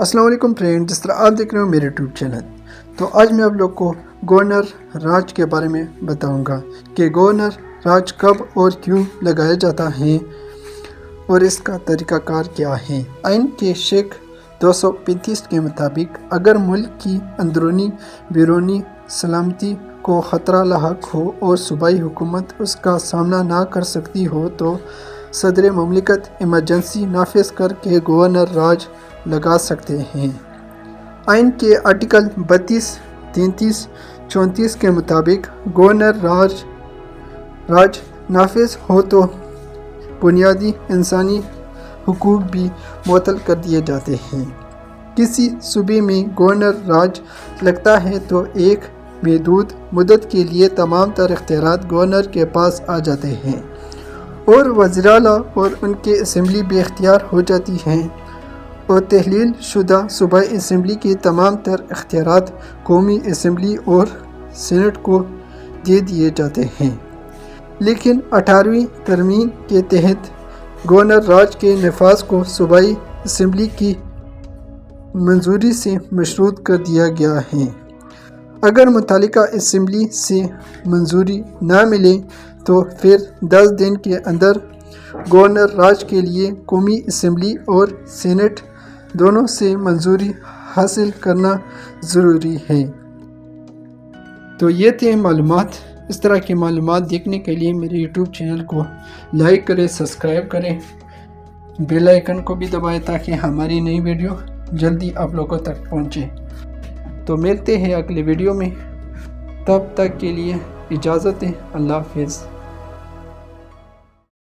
السلام علیکم فرینڈ، جس طرح آپ دیکھ رہے ہو میرے یوٹیوب چینل، تو آج میں آپ لوگ کو گورنر راج کے بارے میں بتاؤں گا کہ گورنر راج کب اور کیوں لگایا جاتا ہے اور اس کا طریقہ کار کیا ہے۔ آئین کے شیک 235 کے مطابق اگر ملک کی اندرونی بیرونی سلامتی کو خطرہ لاحق ہو اور صوبائی حکومت اس کا سامنا نہ کر سکتی ہو تو صدر مملکت ایمرجنسی نافذ کر کے گورنر راج لگا سکتے ہیں۔ آئین کے آرٹیکل 32، 33، 34 کے مطابق گورنر راج نافذ ہو تو بنیادی انسانی حقوق بھی معطل کر دیے جاتے ہیں۔ کسی صوبے میں گورنر راج لگتا ہے تو ایک محدود مدت کے لیے تمام تر اختیارات گورنر کے پاس آ جاتے ہیں اور وزراء اور ان کے اسمبلی بے اختیار ہو جاتی ہیں اور تحلیل شدہ صوبائی اسمبلی کے تمام تر اختیارات قومی اسمبلی اور سینٹ کو دے دیے جاتے ہیں۔ لیکن 18ویں ترمیم کے تحت گورنر راج کے نفاذ کو صوبائی اسمبلی کی منظوری سے مشروط کر دیا گیا ہے۔ اگر متعلقہ اسمبلی سے منظوری نہ ملے تو پھر 10 دن کے اندر گورنر راج کے لیے قومی اسمبلی اور سینٹ دونوں سے منظوری حاصل کرنا ضروری ہے۔ تو یہ تھے معلومات۔ اس طرح کی معلومات دیکھنے کے لیے میرے یوٹیوب چینل کو لائک کریں، سبسکرائب کریں، بیل آئیکن کو بھی دبائیں تاکہ ہماری نئی ویڈیو جلدی آپ لوگوں تک پہنچے۔ تو ملتے ہیں اگلے ویڈیو میں، تب تک کے لیے اجازت ہے، اللہ حافظ۔